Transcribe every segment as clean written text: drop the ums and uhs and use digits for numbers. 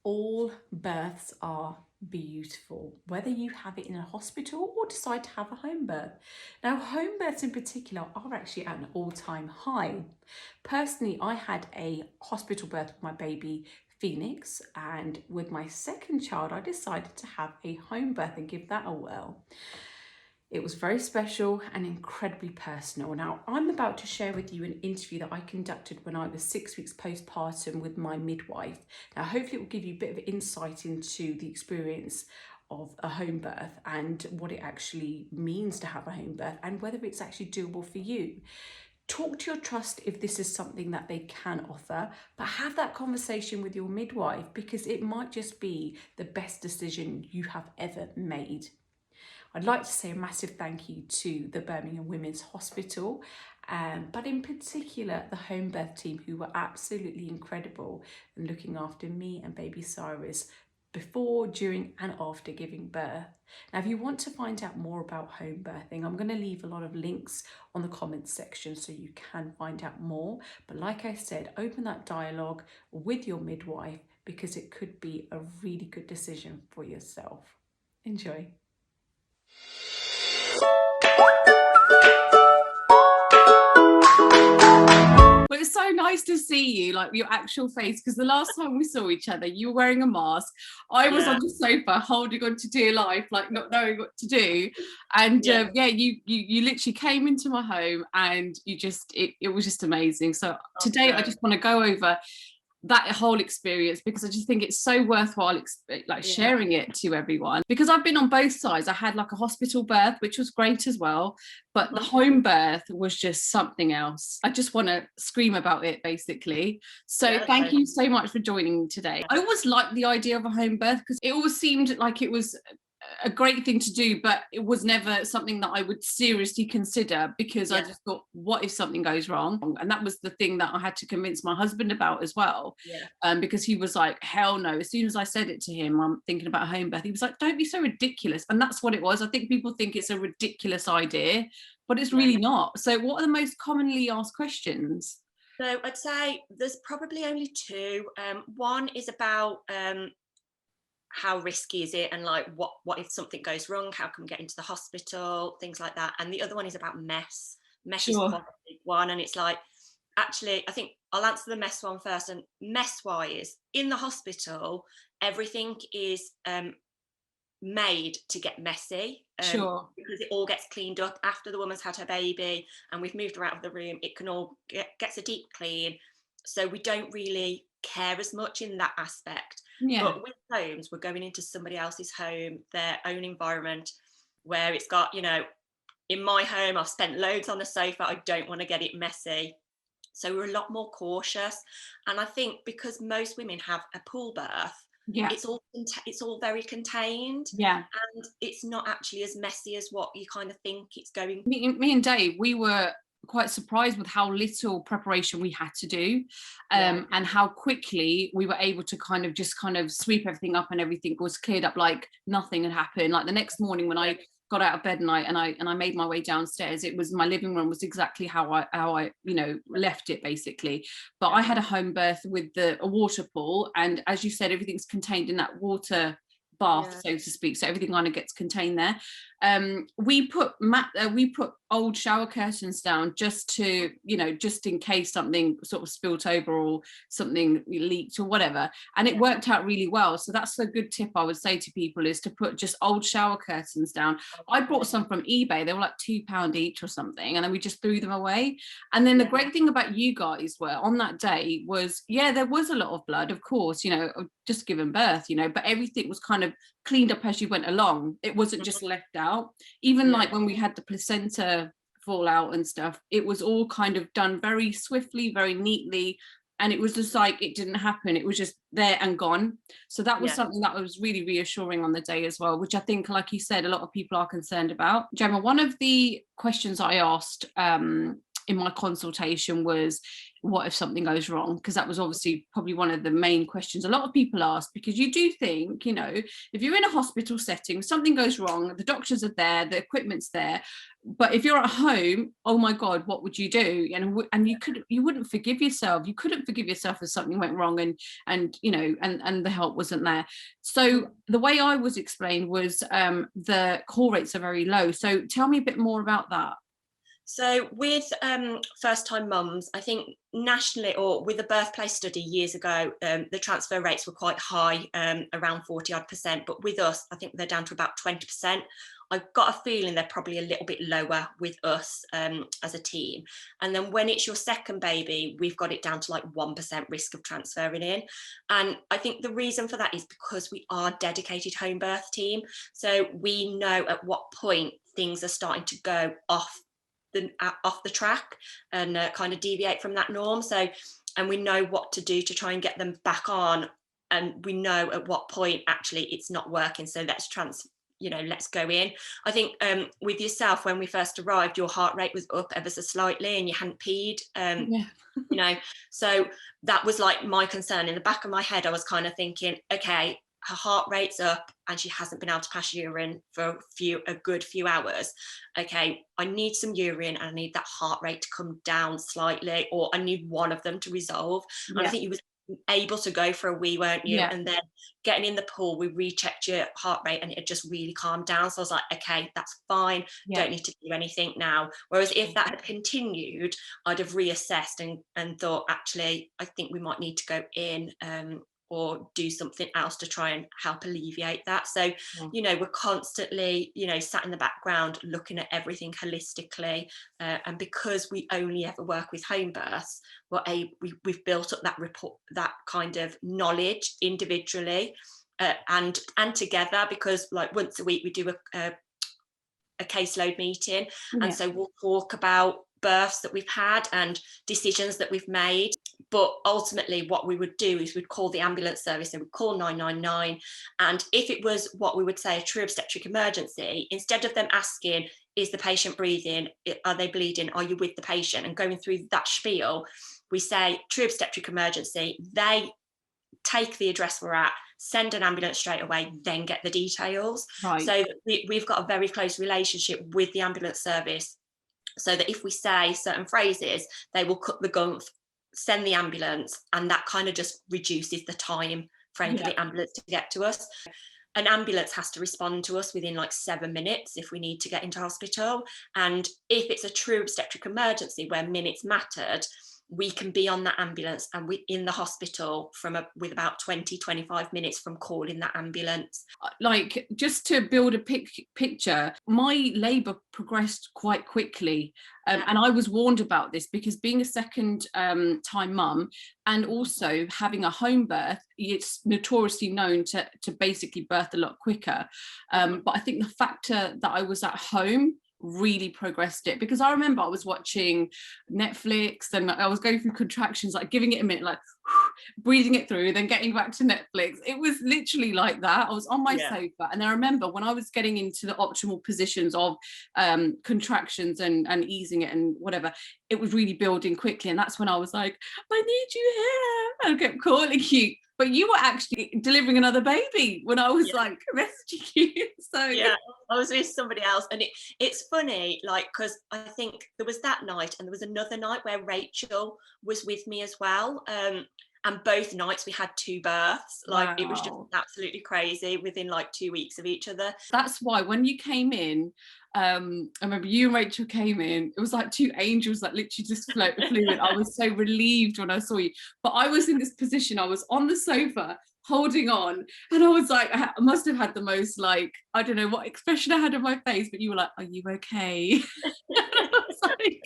All births are beautiful, whether you have it in a hospital or decide to have a home birth. Now, home births in particular are actually at an all-time high. Personally, I had a hospital birth with my baby Phoenix, and with my second child, I decided to have a home birth and give that a whirl. It was very special and incredibly personal. Now, I'm about to share with you an interview that I conducted when I was 6 weeks postpartum with my midwife. Now, hopefully it will give you a bit of insight into the experience of a home birth and what it actually means to have a home birth and whether it's actually doable for you. Talk to your trust if this is something that they can offer, but have that conversation with your midwife because it might just be the best decision you have ever made. I'd like to say a massive thank you to the Birmingham Women's Hospital, but in particular the home birth team, who were absolutely incredible in looking after me and baby Cyrus before, during and after giving birth. Now, if you want to find out more about home birthing, I'm going to leave a lot of links on the comments section so you can find out more. But like I said, open that dialogue with your midwife because it could be a really good decision for yourself. Enjoy. But it's so nice to see you, like your actual face, because the last time we saw each other, you were wearing a mask. I was on the sofa holding on to dear life, like not knowing what to do. And you literally came into my home and you just, it was just amazing. So today I just want to go over that whole experience because I just think it's so worthwhile sharing it to everyone, because I've been on both sides. I had like a hospital birth, which was great as well, but the home birth was just something else. I just want to scream about it basically. So thank you so much for joining me today. I always liked the idea of a home birth because it always seemed like it was a great thing to do, but it was never something that I would seriously consider because I just thought, what if something goes wrong? And that was the thing that I had to convince my husband about as well, because he was like, hell no. As soon as I said it to him, I'm thinking about a home birth, he was like, don't be so ridiculous. And that's what it was. I think people think it's a ridiculous idea, but it's really not. So what are the most commonly asked questions? So I'd say there's probably only two. One is about how risky is it, and like what if something goes wrong, how can we get into the hospital, things like that. And the other one is about mess. Is quite a big one, and it's like, actually I think I'll answer the mess one first. And mess wise, in the hospital everything is made to get messy, because it all gets cleaned up after the woman's had her baby and we've moved her out of the room. It can all gets a deep clean, so we don't really care as much in that aspect. But with homes, we're going into somebody else's home, their own environment, where it's got, in my home I've spent loads on the sofa, I don't want to get it messy, so we're a lot more cautious. And I think because most women have a pool birth, it's all very contained, and it's not actually as messy as what you kind of think it's going. Me and Dave, we were quite surprised with how little preparation we had to do, and how quickly we were able to kind of sweep everything up and everything was cleared up like nothing had happened. Like the next morning when I got out of bed and I made my way downstairs, it was, my living room was exactly how I left it basically. But I had a home birth with a water pool, and as you said, everything's contained in that water bath, so to speak, so everything kind of gets contained there. We put old shower curtains down just to, just in case something sort of spilt over or something leaked or whatever, and it worked out really well. So that's a good tip I would say to people, is to put just old shower curtains down. I bought some from eBay, they were like £2 each or something, and then we just threw them away. And then the great thing about you guys were on that day was, there was a lot of blood, of course, just given birth, but everything was kind of cleaned up as you went along. It wasn't just left out. Even like when we had the placenta fall out and stuff, it was all kind of done very swiftly, very neatly, and it was just like it didn't happen. It was just there and gone. So that was something that was really reassuring on the day as well, which I think, like you said, a lot of people are concerned about. Gemma, one of the questions I asked in my consultation was, what if something goes wrong? Because that was obviously probably one of the main questions a lot of people ask, because you do think, you know, if you're in a hospital setting, something goes wrong, the doctors are there, the equipment's there, but if you're at home, oh my God, what would you do? And you wouldn't forgive yourself. You couldn't forgive yourself if something went wrong and you know, and the help wasn't there. So the way I was explained was the call rates are very low. So tell me a bit more about that. So with first-time mums, I think nationally, or with the birthplace study years ago, the transfer rates were quite high, around 40-odd%. But with us, I think they're down to about 20%. I've got a feeling they're probably a little bit lower with us as a team. And then when it's your second baby, we've got it down to like 1% risk of transferring in. And I think the reason for that is because we are a dedicated home birth team. So we know at what point things are starting to go off the track and kind of deviate from that norm. So, and we know what to do to try and get them back on, and we know at what point actually it's not working, so let's go in. I think with yourself, when we first arrived, your heart rate was up ever so slightly and you hadn't peed. You know, so that was like my concern. In the back of my head, I was kind of thinking, okay, her heart rate's up and she hasn't been able to pass urine for a good few hours. Okay, I need some urine and I need that heart rate to come down slightly, or I need one of them to resolve. And I think you was able to go for a wee, weren't you? And then getting in the pool, we rechecked your heart rate and it just really calmed down. So I was like, okay, that's fine. Don't need to do anything now. Whereas if that had continued, I'd have reassessed and thought, actually, I think we might need to go in or do something else to try and help alleviate that. So, you know, we're constantly, you know, sat in the background looking at everything holistically. And because we only ever work with home births, we've built up that kind of knowledge individually and together, because like once a week we do a caseload meeting. And so we'll talk about births that we've had and decisions that we've made. But ultimately what we would do is we'd call the ambulance service and we'd call 999. And if it was what we would say a true obstetric emergency, instead of them asking, is the patient breathing? Are they bleeding? Are you with the patient? And going through that spiel, we say true obstetric emergency. They take the address we're at, send an ambulance straight away, then get the details. So we've got a very close relationship with the ambulance service, so that if we say certain phrases, they will cut the gumph, send the ambulance, and that kind of just reduces the time frame for the ambulance to get to us. An ambulance has to respond to us within like 7 minutes if we need to get into hospital. And if it's a true obstetric emergency where minutes mattered, we can be on that ambulance and we in the hospital with about 20-25 minutes from calling that ambulance. Like, just to build a picture, my labour progressed quite quickly, and I was warned about this because being a second time mum and also having a home birth, it's notoriously known to basically birth a lot quicker, but I think the factor that I was at home really progressed it, because I remember I was watching Netflix and I was going through contractions, like giving it a minute, like breathing it through, then getting back to Netflix. It was literally like that. I was on my sofa, and I remember when I was getting into the optimal positions of contractions and easing it and whatever, it was really building quickly, and that's when I was like, I need you here, and I kept calling you. But you were actually delivering another baby when I was like messaging you. So I was with somebody else, and it's funny, like, because I think there was that night and there was another night where Rachel was with me as well. And both nights we had 2 births. Like, it was just absolutely crazy within like 2 weeks of each other. That's why when you came in, I remember you and Rachel came in, it was like 2 angels that literally just flew in. I was so relieved when I saw you. But I was in this position, I was on the sofa holding on, and I was like, I must have had the most, like, I don't know what expression I had on my face, but you were like, are you okay? I was like,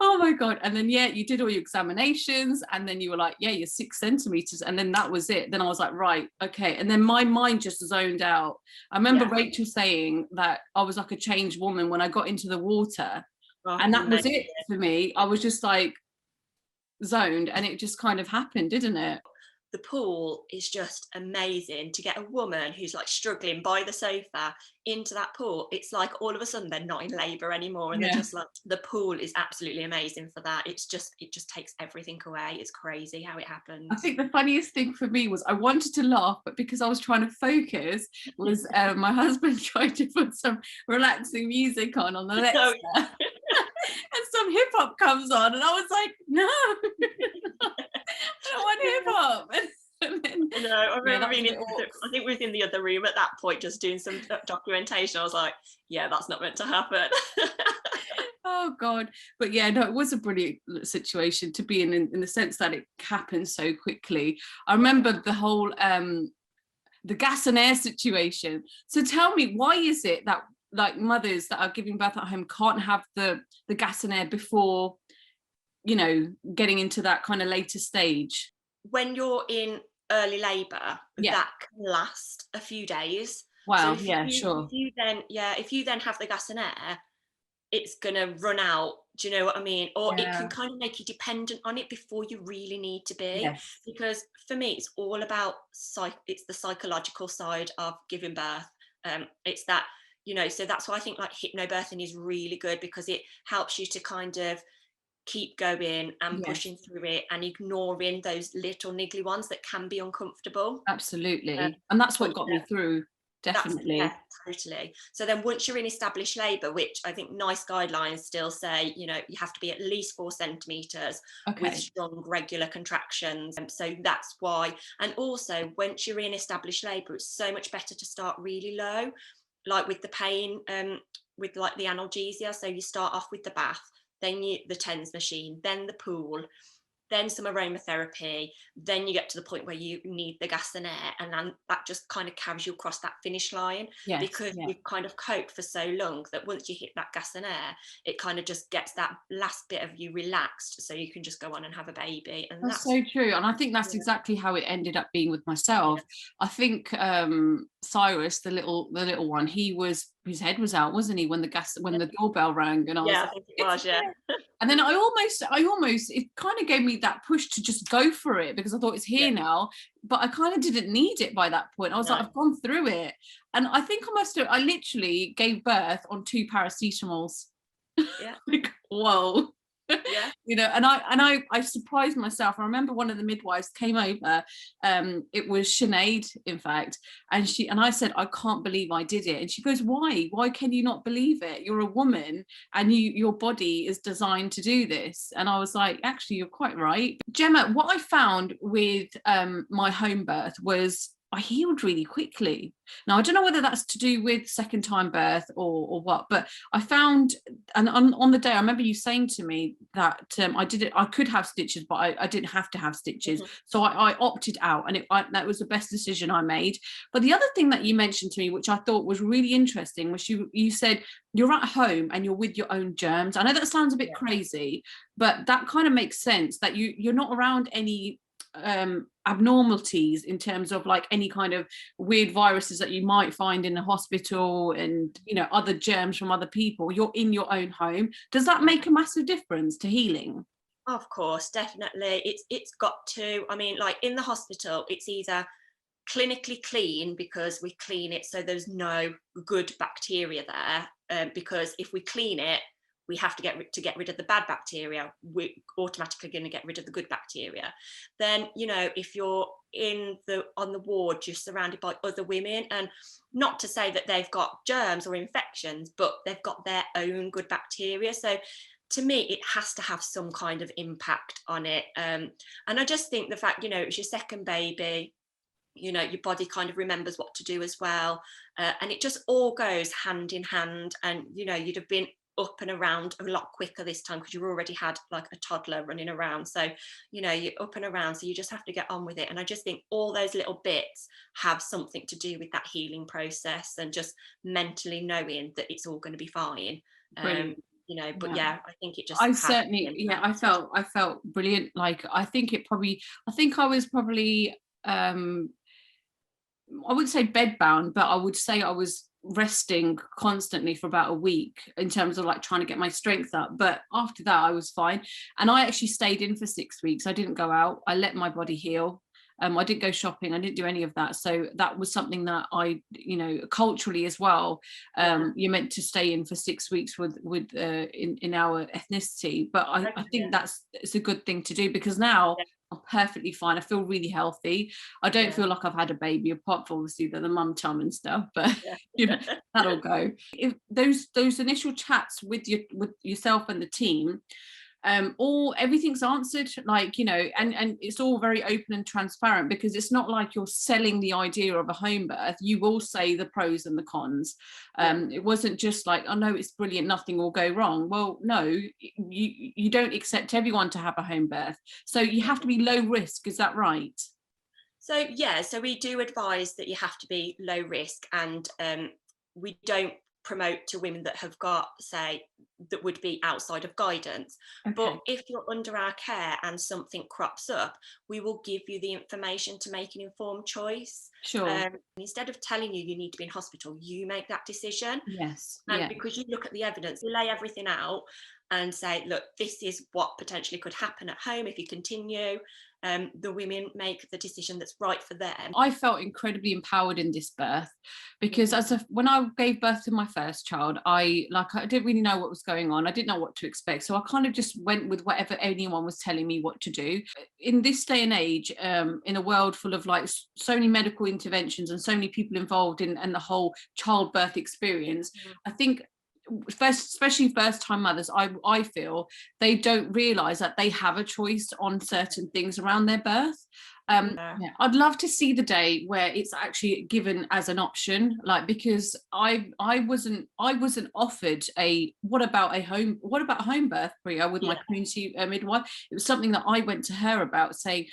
oh my God. And then you did all your examinations, and then you were like, you're 6 centimeters, and then that was it. Then I was like, right, okay. And then my mind just zoned out. I remember Rachel saying that I was like a changed woman when I got into the water, and that was it for me. I was just like zoned, and it just kind of happened, didn't it? the pool is just amazing. To get a woman who's like struggling by the sofa into that pool, it's like all of a sudden they're not in labour anymore, and they're just like, the pool is absolutely amazing for that. It just takes everything away. It's crazy how it happens. I think the funniest thing for me was I wanted to laugh, but because I was trying to focus, was my husband tried to put some relaxing music on the Alexa. Oh, yeah. And some hip hop comes on, and I was like, no, I don't want hip hop. No, I remember being I think we was in the other room at that point, just doing some documentation. I was like, yeah, that's not meant to happen. Oh God. But yeah, no, it was a brilliant situation to be in the sense that it happened so quickly. I remember the whole the gas and air situation. So tell me, why is it that like mothers that are giving birth at home can't have the gas and air before, you know, getting into that kind of later stage? When you're in early labour, that can last a few days. Wow. So Sure. If you then have the gas and air, it's gonna run out. Do you know what I mean? Or it can kind of make you dependent on it before you really need to be. Yes. Because for me, it's all about it's the psychological side of giving birth. It's that, you know, so that's why I think like hypnobirthing is really good, because it helps you to kind of keep going and pushing through it and ignoring those little niggly ones that can be uncomfortable. Absolutely. And that's what got me through. Definitely. Totally. So then once you're in established labour, which I think NICE guidelines still say, you know, you have to be at least 4 centimetres with strong regular contractions. And so that's why. And also once you're in established labour, it's so much better to start really low, like with the pain, with like the analgesia. So you start off with the bath, then the TENS machine, then the pool, then some aromatherapy, then you get to the point where you need the gas and air, and then that just kind of carries you across that finish line, because you've kind of coped for so long that once you hit that gas and air, it kind of just gets that last bit of you relaxed, so you can just go on and have a baby. And that's so true. And I think that's exactly how it ended up being with myself. I think Cyrus, the little one, his head was out, wasn't he, when the doorbell rang? And I was I think it was. And then I almost it kind of gave me that push to just go for it, because I thought it's here now, but I kind of didn't need it by that point. I was like, I've gone through it. And I think I literally gave birth on 2 paracetamols. Like, whoa. You know, and I surprised myself. I remember one of the midwives came over, it was Sinead, in fact, and I said, I can't believe I did it. And she goes, why can you not believe it? You're a woman and your body is designed to do this. And I was like, actually, you're quite right. Gemma, what I found with my home birth was I healed really quickly. Now, I don't know whether that's to do with second time birth or what, but I found, and on the day, I remember you saying to me that I could have stitches, but I didn't have to have stitches. So I opted out, and that was the best decision I made. But the other thing that you mentioned to me, which I thought was really interesting, was you said you're at home and you're with your own germs. I know that sounds a bit crazy, but that kind of makes sense, that you're not around any abnormalities in terms of like any kind of weird viruses that you might find in a hospital, and you know, other germs from other people. You're in your own home. Does that make a massive difference to healing? Of course, definitely. It's got to. I mean, like in the hospital, it's either clinically clean because we clean it so there's no good bacteria there, because if we clean it, we have to get rid of the bad bacteria, we're automatically going to get rid of the good bacteria. Then, you know, if you're on the ward, you're surrounded by other women, and not to say that they've got germs or infections, but they've got their own good bacteria. So to me, it has to have some kind of impact on it. And I just think the fact, you know, it's your second baby, you know, your body kind of remembers what to do as well. And it just all goes hand in hand. And, you know, you'd have been up and around a lot quicker this time because you already had like a toddler running around. So, you know, you're up and around, so you just have to get on with it. And I just think all those little bits have something to do with that healing process, and just mentally knowing that it's all going to be fine. You know, but I think it just I felt brilliant. Like I think I was probably I wouldn't say bedbound, but I would say I was resting constantly for about a week in terms of like trying to get my strength up. But after that I was fine, and I actually stayed in for 6 weeks. I didn't go out. I let my body heal, I didn't go shopping, I didn't do any of that. So that was something that I, culturally as well, you're meant to stay in for 6 weeks with in our ethnicity. But I think it's a good thing to do, because now I'm perfectly fine. I feel really healthy. I don't feel like I've had a baby, apart from obviously the mum tum and stuff, but that'll go. If those initial chats with yourself and the team, all everything's answered, and it's all very open and transparent, because it's not like you're selling the idea of a home birth. You will say the pros and the cons. It wasn't just like, oh no, it's brilliant, nothing will go wrong. Well, no, you don't accept everyone to have a home birth, so you have to be low risk. Is that right? So so we do advise that you have to be low risk, and we don't promote to women that have got, say, that would be outside of guidance. But if you're under our care and something crops up, we will give you the information to make an informed choice. Sure. Instead of telling you need to be in hospital, you make that decision. Yes. And because you look at the evidence, you lay everything out and say, look, this is what potentially could happen at home if you continue. The women make the decision that's right for them. I felt incredibly empowered in this birth, because when I gave birth to my first child, I didn't really know what was going on. I didn't know what to expect. So I kind of just went with whatever anyone was telling me what to do. In this day and age, in a world full of so many medical interventions and so many people involved in the whole childbirth experience, I think, especially first time mothers, I feel they don't realize that they have a choice on certain things around their birth. I'd love to see the day where it's actually given as an option, because I wasn't offered what about a home birth, Priya, with my community midwife. It was something that I went to her about, saying,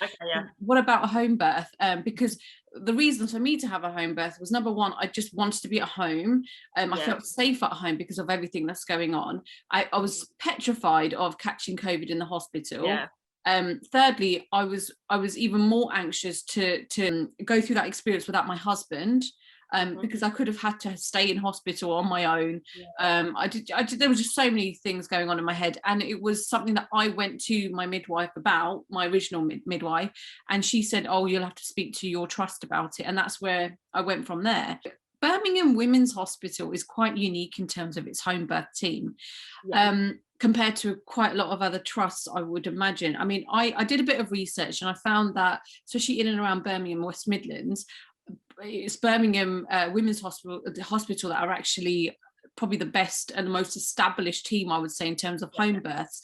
what about a home birth? Because the reason for me to have a home birth was, number one, I just wanted to be at home. I felt safe at home because of everything that's going on. I was petrified of catching COVID in the hospital. Thirdly, I was even more anxious to go through that experience without my husband, because I could have had to stay in hospital on my own. I did. There were just so many things going on in my head, and it was something that I went to my midwife about, my original midwife, and she said, "Oh, you'll have to speak to your trust about it," and that's where I went from there. Birmingham Women's Hospital is quite unique in terms of its home birth team. Compared to quite a lot of other trusts, I would imagine. I mean, I did a bit of research, and I found that, especially in and around Birmingham, West Midlands, it's Birmingham Women's Hospital, the hospital, that are actually probably the best and the most established team, I would say, in terms of home births.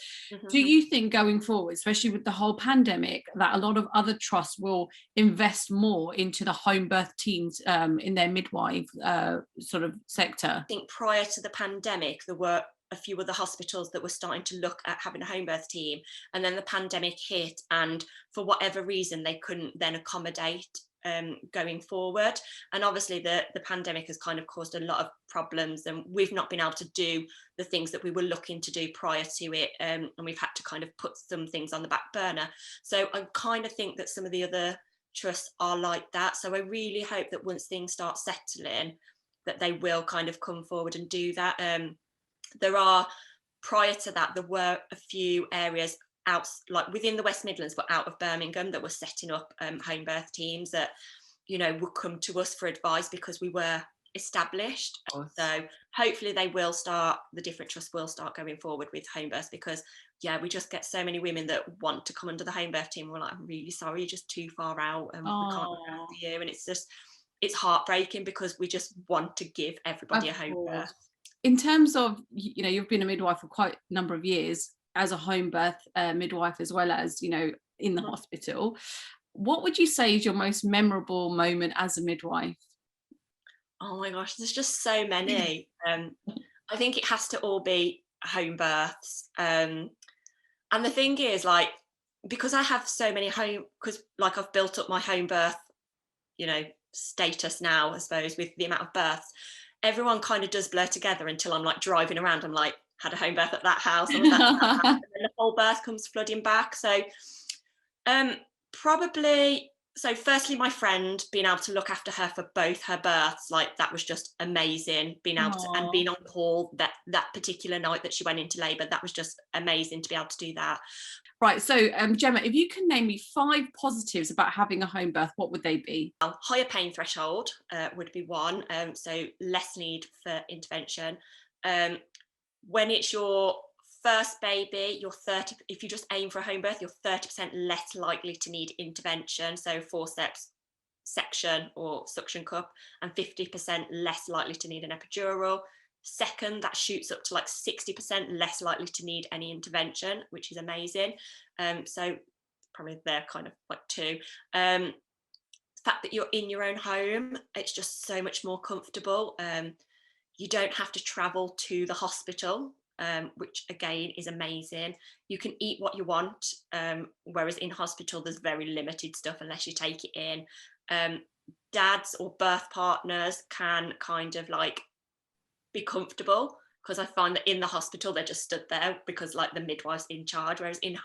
Do you think going forward, especially with the whole pandemic, that a lot of other trusts will invest more into the home birth teams in their midwife sort of sector? I think prior to the pandemic, there were a few other hospitals that were starting to look at having a home birth team, and then the pandemic hit, and for whatever reason they couldn't then accommodate going forward. And obviously the pandemic has kind of caused a lot of problems, and we've not been able to do the things that we were looking to do prior to it, and we've had to kind of put some things on the back burner. So I kind of think that some of the other trusts are like that. So I really hope that once things start settling, that they will kind of come forward and do that. Prior to that, there were a few areas out, like within the West Midlands, but out of Birmingham, that were setting up home birth teams that, would come to us for advice because we were established. So hopefully the different trusts will start going forward with home births, because we just get so many women that want to come under the home birth team. We're like, I'm really sorry, you're just too far out, and we can't look after you. And it's heartbreaking, because we just want to give everybody a home birth. In terms of, you've been a midwife for quite a number of years, as a home birth midwife, as well as, in the hospital, what would you say is your most memorable moment as a midwife? Oh my gosh, there's just so many. I think it has to all be home births. And the thing is, because I have so many I've built up my home birth, status now, I suppose, with the amount of births, everyone kind of does blur together until I'm driving around. I'm like, had a home birth at that house, and then the whole birth comes flooding back. So firstly, my friend, being able to look after her for both her births, that was just amazing. Being able to, and being on call that particular night that she went into labour, that was just amazing to be able to do that. Right, so Gemma, if you can name me 5 positives about having a home birth, what would they be? Higher pain threshold would be one, so less need for intervention. When it's your first baby, if you just aim for a home birth, you're 30% less likely to need intervention, so forceps, section or suction cup, and 50% less likely to need an epidural. Second, that shoots up to like 60% less likely to need any intervention, which is amazing. So probably they're kind of like 2. The fact that you're in your own home, it's just so much more comfortable. You don't have to travel to the hospital, which again is amazing. You can eat what you want, whereas in hospital there's very limited stuff unless you take it in. Dads or birth partners can kind of like be comfortable, because I find that in the hospital they're just stood there because like the midwife's in charge, whereas in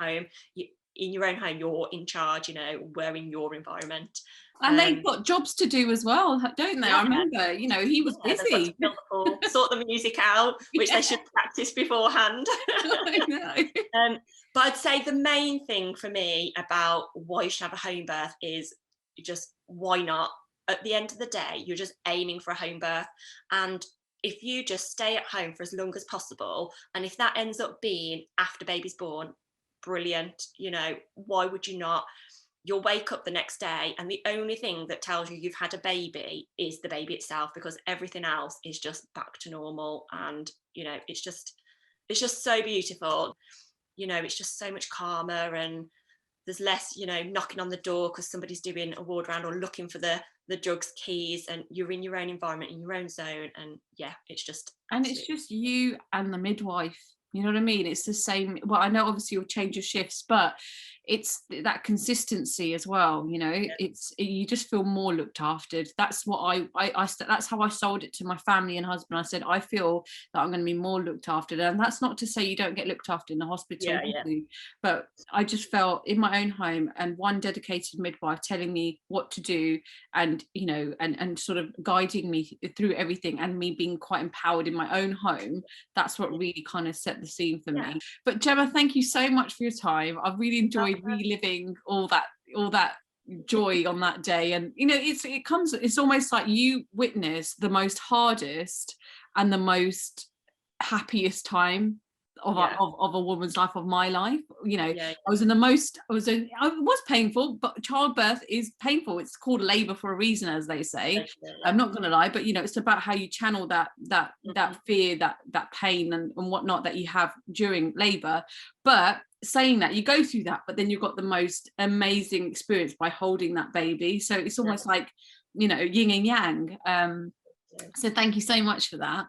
your own home you're in charge, you know, we're in your environment. And they've got jobs to do as well, don't they? Yeah. I remember, you know, he was busy. Fill the pool, sort the music out, which they should practice beforehand. I know. But I'd say the main thing for me about why you should have a home birth is just why not? At the end of the day, you're just aiming for a home birth, and if you just stay at home for as long as possible, and if that ends up being after baby's born, brilliant. You know, why would you not? You'll wake up the next day and the only thing that tells you you've had a baby is the baby itself, because everything else is just back to normal. And you know, it's just so beautiful. You know, it's just so much calmer, and there's less, you know, knocking on the door because somebody's doing a ward round or looking for the drugs keys, and you're in your own environment, in your own zone. And yeah, it's just you and the midwife, you know what I mean? It's the same. Well, I know obviously you'll change your shifts, but it's that consistency as well, you know. You just feel more looked after. That's what that's how I sold it to my family and husband. I said I feel that I'm going to be more looked after, and that's not to say you don't get looked after in the hospital, but I just felt in my own home, and one dedicated midwife telling me what to do, and you know, and sort of guiding me through everything, and me being quite empowered in my own home. That's what really kind of set the scene for me. But Gemma, thank you so much for your time. I've really enjoyed reliving all that joy on that day. And you know, it's almost like you witnessed the most hardest and the most happiest time of a woman's life, of my life. You know, it was painful, but childbirth is painful. It's called labor for a reason, as they say. I'm not gonna lie, but you know, it's about how you channel that fear, that pain and whatnot that you have during labor. But saying that, you go through that, but then you've got the most amazing experience by holding that baby. So it's almost like, you know, yin and yang. So thank you so much for that.